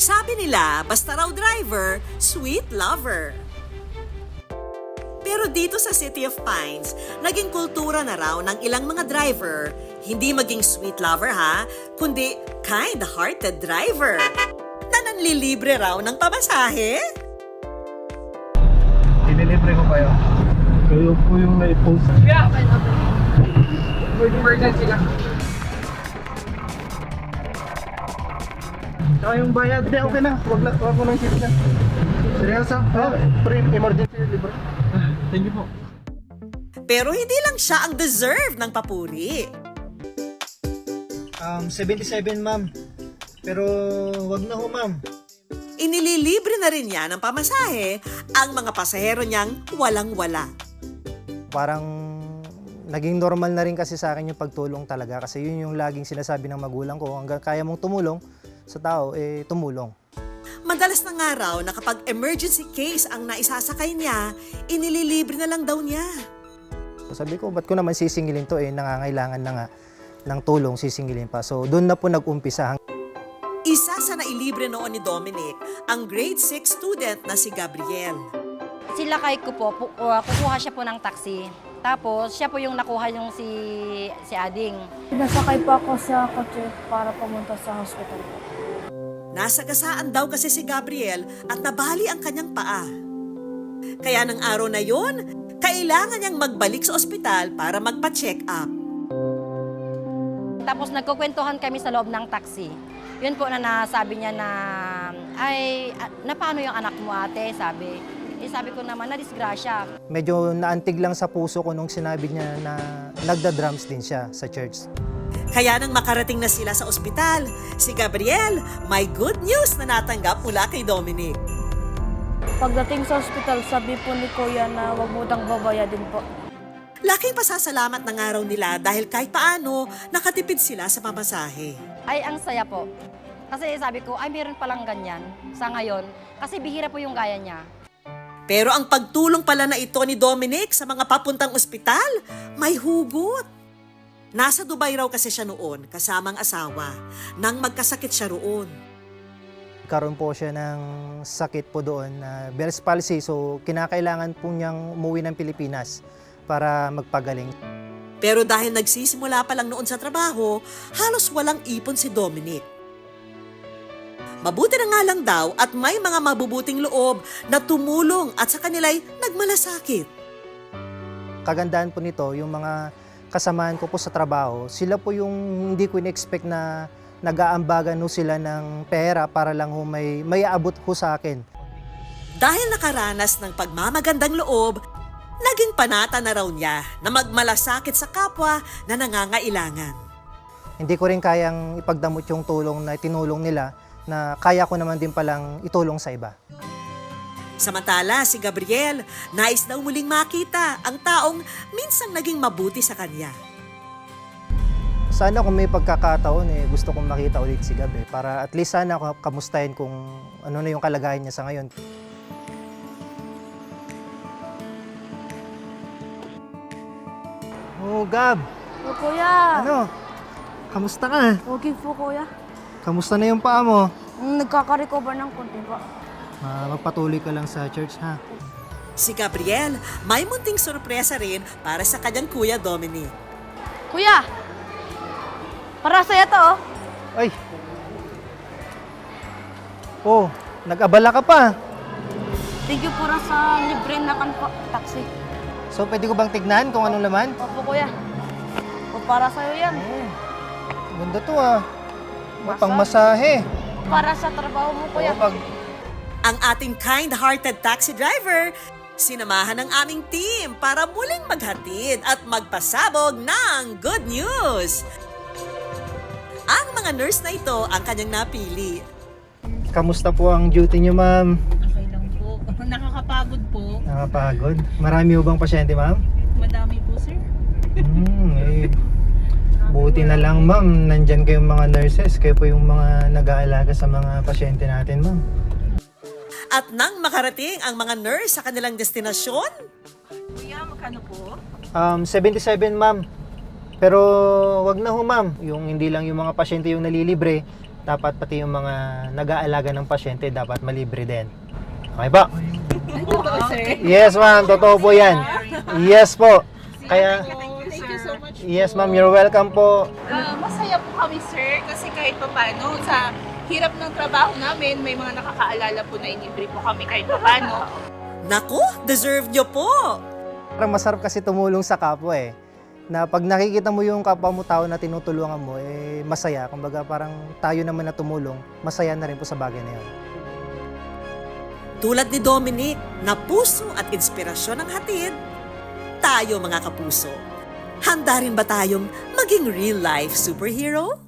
Sabi nila, basta raw driver, sweet lover. Pero dito sa City of Pines, naging kultura na raw ng ilang mga driver, hindi maging sweet lover ha, kundi kind-hearted driver. Na nanlilibre raw ng pamasahe. Inilibre ko kayo. Kayo po yung naipost. Yeah, emergency lang. Saka yung bayad, di okay na. Wag ko nang isip na. Seryoso? Free emergency libre. Thank you po. Pero hindi lang siya ang deserve ng papuri. 77 ma'am. Pero wag na ho ma'am. Inililibre na rin niya ng pamasahe ang mga pasahero niyang walang-wala. Parang naging normal na rin kasi sa akin yung pagtulong talaga kasi yun yung laging sinasabi ng magulang ko, hanggang kaya mong tumulong sa tao, tumulong. Madalas na nga raw na kapag emergency case ang naisasakay niya, inililibre na lang daw niya. So sabi ko, ba't ko naman sisingilin to, nangangailangan na nga ng tulong, sisingilin pa. So doon na po nag-umpisa. Isa sa nailibre noon ni Dominic, ang grade 6 student na si Gabriel. Sila kay ko po, kukuha siya po ng taxi. Tapos siya po yung nakuha yung si Ading. Pinasakay pa ako sa kotse para pumunta sa hospital po. Nasagasaan daw kasi si Gabriel at nabali ang kanyang paa. Kaya ng araw na yon, kailangan niyang magbalik sa ospital para magpa-check up. Tapos nagkukwentuhan kami sa loob ng taxi. Yun po na nasabi niya na, paano yung anak mo ate, sabi. Sabi ko naman, na-disgrasya. Medyo naantig lang sa puso ko nung sinabi niya na nagda-drums din siya sa church. Kaya nang makarating na sila sa ospital, si Gabriel may good news na natanggap mula kay Dominic. Pagdating sa hospital, sabi po ni Kuya na wag mo dang babayadin po. Laking pasasalamat ng araw nila dahil kahit paano nakatipid sila sa pamasahe. Ay, ang saya po. Kasi sabi ko, meron palang ganyan sa ngayon. Kasi bihira po yung gaya niya. Pero ang pagtulong pala na ito ni Dominic sa mga papuntang ospital, may hugot. Nasa Dubai raw kasi siya noon, kasamang asawa, nang magkasakit siya roon. Karoon po siya ng sakit po doon na Bell's palsy, so kinakailangan po niyang umuwi ng Pilipinas para magpagaling. Pero dahil nagsisimula pa lang noon sa trabaho, halos walang ipon si Dominic. Mabuti na nga lang daw at may mga mabubuting loob na tumulong at sa kanila'y nagmalasakit. Kagandahan po nito, yung mga kasamahan ko po sa trabaho, sila po yung hindi ko in-expect na nag-aambagan ho sila ng pera para lang ho may aabot ho sa akin. Dahil nakaranas ng pagmamagandang loob, naging panata na raw niya na magmalasakit sa kapwa na nangangailangan. Hindi ko rin kayang ipagdamot yung tulong na tinulong nila na kaya ko naman din palang itulong sa iba. Samantala, si Gabriel, nais daw muling makita ang taong minsang naging mabuti sa kanya. Sana kung may pagkakataon, gusto kong makita ulit si Gab para at least sana kamustahin kung ano na yung kalagayan niya sa ngayon. Oh, Gab! O Kuya! Ano? Kamusta ka? Okay po Kuya. Kamusta na yung paa mo? Nagkaka-recover ng konti po. Magpatuloy ka lang sa church, ha? Si Gabriel, may munting sorpresa rin para sa kanyang kuya Dominic. Kuya! Para sa'yo to oh. Ay! Oh, nag-abala ka pa. Thank you po sa libre na taxi. So, pwede ko bang tignan kung anong laman? Opo Kuya. O para sa'yo yan. Ganda to, ah. Masa? Pangmasahe. Para sa trabaho mo Kuya. Ang ating kind-hearted taxi driver, sinamahan ng aming team para muling maghatid at magpasabog ng good news. Ang mga nurse na ito ang kanyang napili. Kamusta po ang duty niyo, ma'am? Okay lang po. Nakakapagod po. Nakapagod. Marami ho bang pasyente, ma'am? Madami po, sir. Buti na lang, ma'am. Nandyan kayong mga nurses. Kayo po yung mga nag-aalaga sa mga pasyente natin, ma'am. At nang makarating ang mga nurse sa kanilang destinasyon, Kuya, magkano po? 77, ma'am. Pero wag na ho, ma'am. Yung hindi lang yung mga pasyente yung nalilibre, dapat pati yung mga nag-aalaga ng pasyente dapat malibre din. Okay ba? Ay, totoo, sir. Yes, ma'am. Totoo po yan. Yes po. Kaya, Thank you so much. yes, ma'am. You're welcome po. Masaya po kami, sir, kasi kahit pa paano, sa hirap ng trabaho namin, may mga nakakaalala po na inibre po kami kahit pa paano. Naku, deserve nyo po! Parang masarap kasi tumulong sa kapwa eh. Na pag nakikita mo yung kapwa mo tao na tinutulungan mo, eh masaya. Kumbaga parang tayo naman na tumulong, masaya na rin po sa bagay na yun. Tulad ni Dominic, na puso at inspirasyon ang hatid, tayo mga kapuso, handa rin ba tayong maging real-life superhero?